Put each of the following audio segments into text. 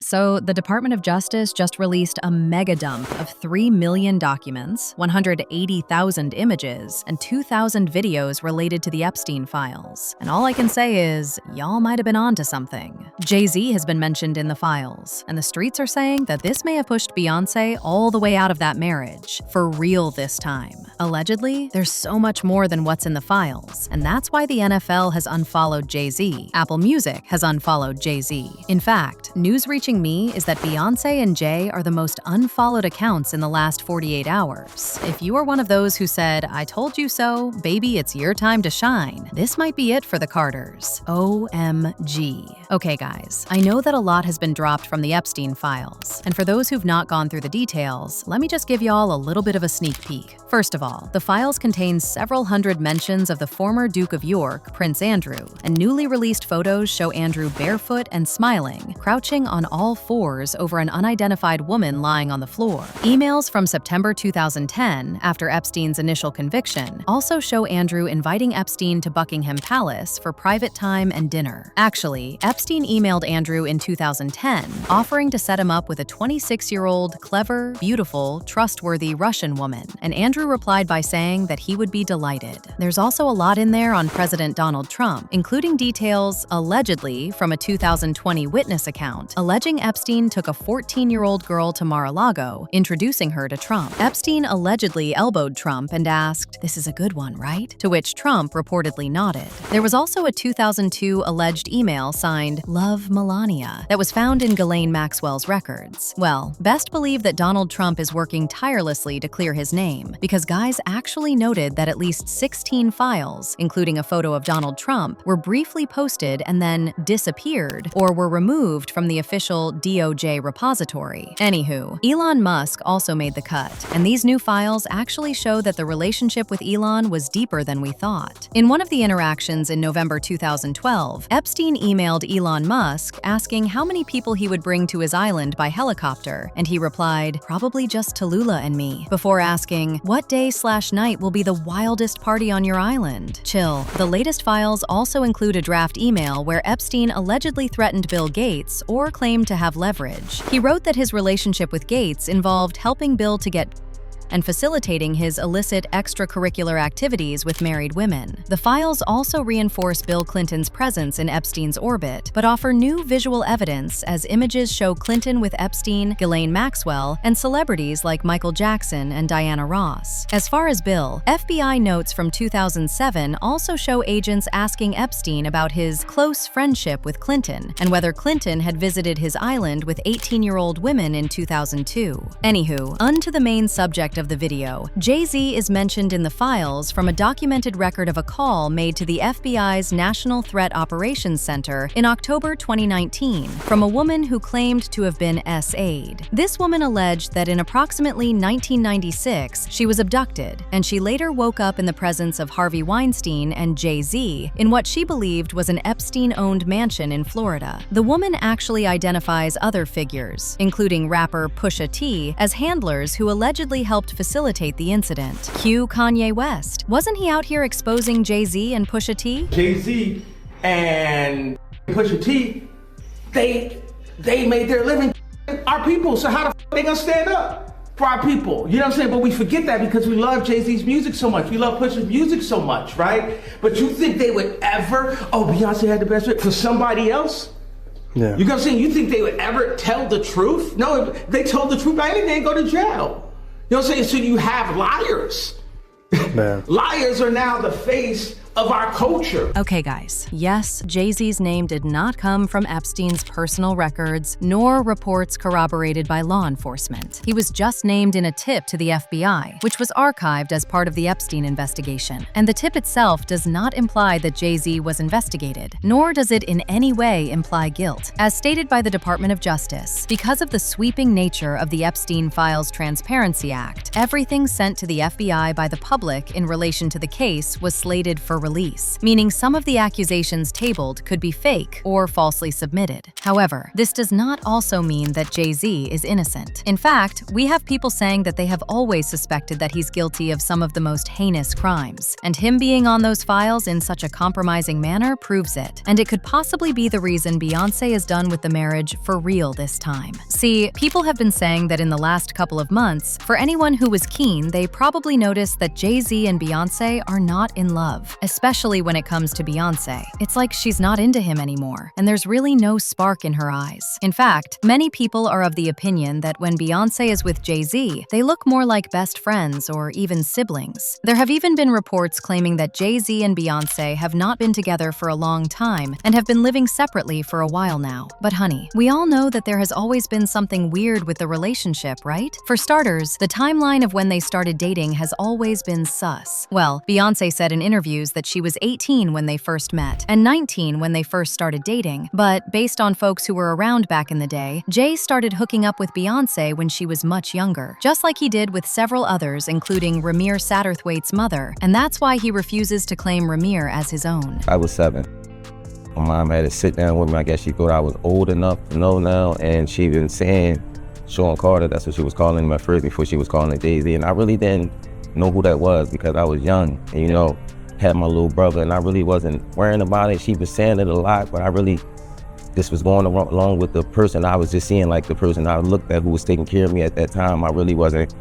So, the Department of Justice just released a mega dump of 3 million documents, 180,000 images, and 2,000 videos related to the Epstein files. And all I can say is, y'all might have been onto something. Jay-Z has been mentioned in the files, and the streets are saying that this may have pushed Beyonce all the way out of that marriage, for real this time. Allegedly, there's so much more than what's in the files, and that's why the NFL has unfollowed Jay-Z. Apple Music has unfollowed Jay-Z. In fact, news reaching me is that Beyonce and Jay are the most unfollowed accounts in the last 48 hours. If you are one of those who said, "I told you so, baby, it's your time to shine," this might be it for the Carters. OMG. Okay, guys, I know that a lot has been dropped from the Epstein files, and for those who've not gone through the details, let me just give y'all a little bit of a sneak peek. First of all, the files contain several hundred mentions of the former Duke of York, Prince Andrew, and newly released photos show Andrew barefoot and smiling, crouching on all fours over an unidentified woman lying on the floor. Emails from September 2010, after Epstein's initial conviction, also show Andrew inviting Epstein to Buckingham Palace for private time and dinner. Actually, Epstein emailed Andrew in 2010, offering to set him up with a 26-year-old, clever, beautiful, trustworthy Russian woman, and Andrew replied by saying that he would be delighted. There's also a lot in there on President Donald Trump, including details, allegedly, from a 2020 witness account, alleging Epstein took a 14-year-old girl to Mar-a-Lago, introducing her to Trump. Epstein allegedly elbowed Trump and asked, "This is a good one, right?" To which Trump reportedly nodded. There was also a 2002 alleged email signed "Love Melania" that was found in Ghislaine Maxwell's records. Well, best believe that Donald Trump is working tirelessly to clear his name, because guys actually noted that at least 16 files, including a photo of Donald Trump, were briefly posted and then disappeared or were removed from the official DOJ repository. Anywho, Elon Musk also made the cut, and these new files actually show that the relationship with Elon was deeper than we thought. In one of the interactions in November 2012, Epstein emailed Elon Musk asking how many people he would bring to his island by helicopter, and he replied, "Probably just Tallulah and me," before asking, "What day/night will be the wildest party on your island?" Chill. The latest files also include a draft email where Epstein allegedly threatened Bill Gates or claimed to have leverage. He wrote that his relationship with Gates involved helping Bill to get and facilitating his illicit extracurricular activities with married women. The files also reinforce Bill Clinton's presence in Epstein's orbit, but offer new visual evidence as images show Clinton with Epstein, Ghislaine Maxwell, and celebrities like Michael Jackson and Diana Ross. As far as Bill, FBI notes from 2007 also show agents asking Epstein about his close friendship with Clinton and whether Clinton had visited his island with 18-year-old women in 2002. Anywho, onto the main subject of the video. Jay-Z is mentioned in the files from a documented record of a call made to the FBI's National Threat Operations Center in October 2019 from a woman who claimed to have been SA'd. This woman alleged that in approximately 1996, she was abducted, and she later woke up in the presence of Harvey Weinstein and Jay-Z in what she believed was an Epstein-owned mansion in Florida. The woman actually identifies other figures, including rapper Pusha T, as handlers who allegedly helped facilitate the incident. Cue Kanye West. Wasn't he out here exposing Jay-Z and Pusha T? Jay-Z and Pusha T, they made their living our people, so how the they gonna stand up for our people? You know what I'm saying? But we forget that because we love Jay-Z's music so much. We love Pusha's music so much, right? But you think they would ever, Beyonce had the best fit for somebody else? Yeah. You know what I'm saying? You think they would ever tell the truth? No, if they told the truth, they'd go to jail. You know what I'm saying? So you have liars. Man. Liars are now the face of our culture. Okay, guys. Yes, Jay-Z's name did not come from Epstein's personal records, nor reports corroborated by law enforcement. He was just named in a tip to the FBI, which was archived as part of the Epstein investigation. And the tip itself does not imply that Jay-Z was investigated, nor does it in any way imply guilt. As stated by the Department of Justice, because of the sweeping nature of the Epstein Files Transparency Act, everything sent to the FBI by the public in relation to the case was slated for her release, meaning some of the accusations tabled could be fake or falsely submitted. However, this does not also mean that Jay-Z is innocent. In fact, we have people saying that they have always suspected that he's guilty of some of the most heinous crimes, and him being on those files in such a compromising manner proves it. And it could possibly be the reason Beyonce is done with the marriage for real this time. See, people have been saying that in the last couple of months, for anyone who was keen, they probably noticed that Jay-Z and Beyonce are not in love, especially when it comes to Beyonce. It's like she's not into him anymore, and there's really no spark in her eyes. In fact, many people are of the opinion that when Beyonce is with Jay-Z, they look more like best friends or even siblings. There have even been reports claiming that Jay-Z and Beyonce have not been together for a long time and have been living separately for a while now. But honey, we all know that there has always been something weird with the relationship, right? For starters, the timeline of when they started dating has always been sus. Well, Beyonce said in interviews that she was 18 when they first met and 19 when they first started dating, but based on folks who were around back in the day, Jay started hooking up with Beyonce when she was much younger, just like he did with several others, including Ramir Satterthwaite's mother, and that's why he refuses to claim Ramir as his own. I was 7. My mom had to sit down with me. I guess she thought I was old enough to know now, and she been saying Sean Carter, that's what she was calling him at first before she was calling it Jay-Z, and I really didn't know who that was because I was young and, had my little brother, and I really wasn't worrying about it. She was saying it a lot, but I really just was going along with the person I was just seeing, like the person I looked at who was taking care of me at that time. I really wasn't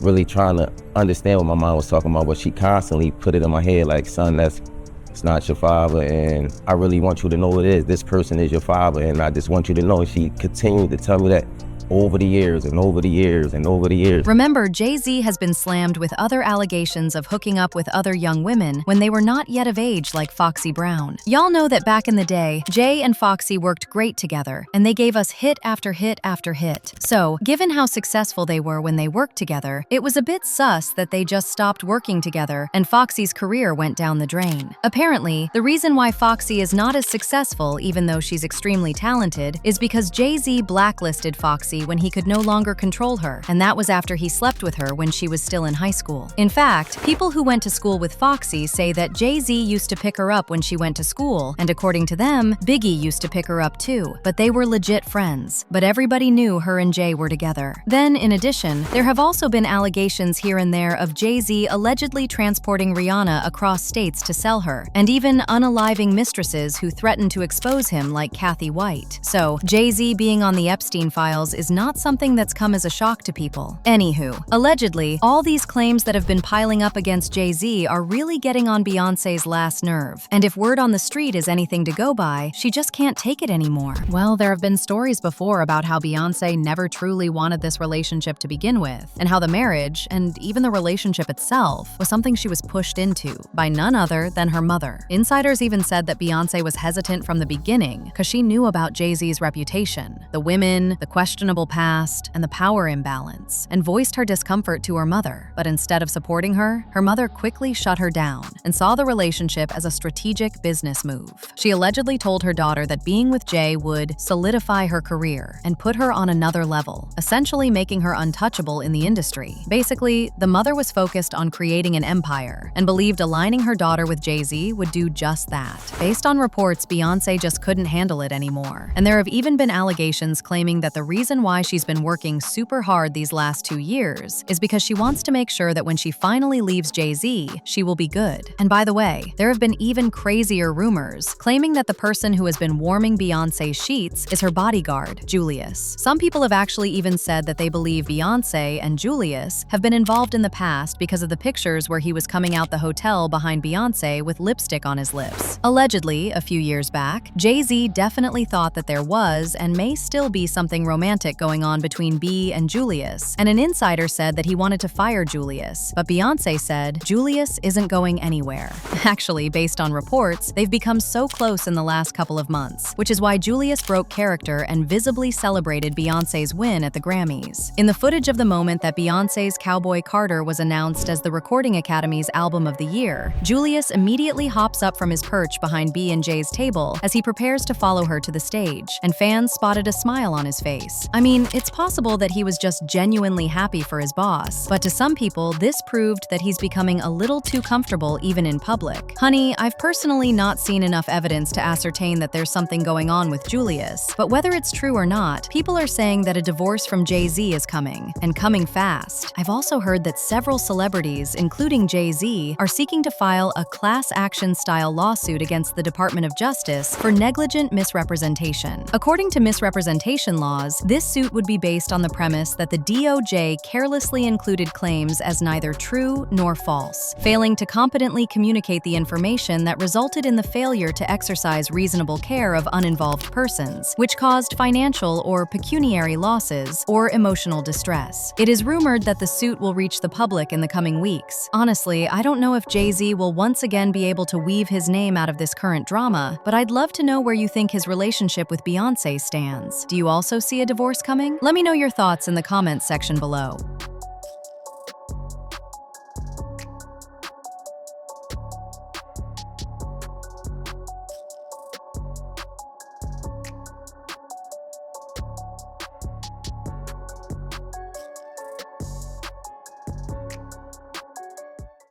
really trying to understand what my mom was talking about, but she constantly put it in my head like, son, it's not your father, and I really want you to know it is. This person is your father, and I just want you to know. She continued to tell me that over the years and over the years and over the years. Remember, Jay-Z has been slammed with other allegations of hooking up with other young women when they were not yet of age, like Foxy Brown. Y'all know that back in the day, Jay and Foxy worked great together, and they gave us hit after hit after hit. So, given how successful they were when they worked together, it was a bit sus that they just stopped working together and Foxy's career went down the drain. Apparently, the reason why Foxy is not as successful, even though she's extremely talented, is because Jay-Z blacklisted Foxy when he could no longer control her, and that was after he slept with her when she was still in high school. In fact, people who went to school with Foxy say that Jay-Z used to pick her up when she went to school, and according to them, Biggie used to pick her up too, but they were legit friends. But everybody knew her and Jay were together. Then, in addition, there have also been allegations here and there of Jay-Z allegedly transporting Rihanna across states to sell her, and even unaliving mistresses who threatened to expose him like Kathy White. So, Jay-Z being on the Epstein files is not something that's come as a shock to people. Anywho, allegedly, all these claims that have been piling up against Jay-Z are really getting on Beyonce's last nerve. And if word on the street is anything to go by, she just can't take it anymore. Well, there have been stories before about how Beyonce never truly wanted this relationship to begin with, and how the marriage, and even the relationship itself, was something she was pushed into by none other than her mother. Insiders even said that Beyonce was hesitant from the beginning because she knew about Jay-Z's reputation, the women, the questionable past, and the power imbalance, and voiced her discomfort to her mother. But instead of supporting her, her mother quickly shut her down and saw the relationship as a strategic business move. She allegedly told her daughter that being with Jay would solidify her career and put her on another level, essentially making her untouchable in the industry. Basically, the mother was focused on creating an empire and believed aligning her daughter with Jay-Z would do just that. Based on reports, Beyonce just couldn't handle it anymore, and there have even been allegations claiming that the reason why she's been working super hard these last 2 years is because she wants to make sure that when she finally leaves Jay-Z, she will be good. And by the way, there have been even crazier rumors claiming that the person who has been warming Beyonce's sheets is her bodyguard, Julius. Some people have actually even said that they believe Beyonce and Julius have been involved in the past because of the pictures where he was coming out the hotel behind Beyonce with lipstick on his lips. Allegedly, a few years back, Jay-Z definitely thought that there was and may still be something romantic going on between B and Julius, and an insider said that he wanted to fire Julius, but Beyonce said Julius isn't going anywhere. Actually, based on reports, they've become so close in the last couple of months, which is why Julius broke character and visibly celebrated Beyonce's win at the Grammys. In the footage of the moment that Beyonce's Cowboy Carter was announced as the Recording Academy's Album of the Year, Julius immediately hops up from his perch behind B and Jay's table as he prepares to follow her to the stage, and fans spotted a smile on his face. I mean, it's possible that he was just genuinely happy for his boss, but to some people, this proved that he's becoming a little too comfortable even in public. Honey, I've personally not seen enough evidence to ascertain that there's something going on with Julius, but whether it's true or not, people are saying that a divorce from Jay-Z is coming, and coming fast. I've also heard that several celebrities, including Jay-Z, are seeking to file a class action-style lawsuit against the Department of Justice for negligent misrepresentation. According to misrepresentation laws, this suit would be based on the premise that the DOJ carelessly included claims as neither true nor false, failing to competently communicate the information that resulted in the failure to exercise reasonable care of uninvolved persons, which caused financial or pecuniary losses or emotional distress. It is rumored that the suit will reach the public in the coming weeks. Honestly, I don't know if Jay-Z will once again be able to weave his name out of this current drama, but I'd love to know where you think his relationship with Beyonce stands. Do you also see a divorce coming? Let me know your thoughts in the comments section below.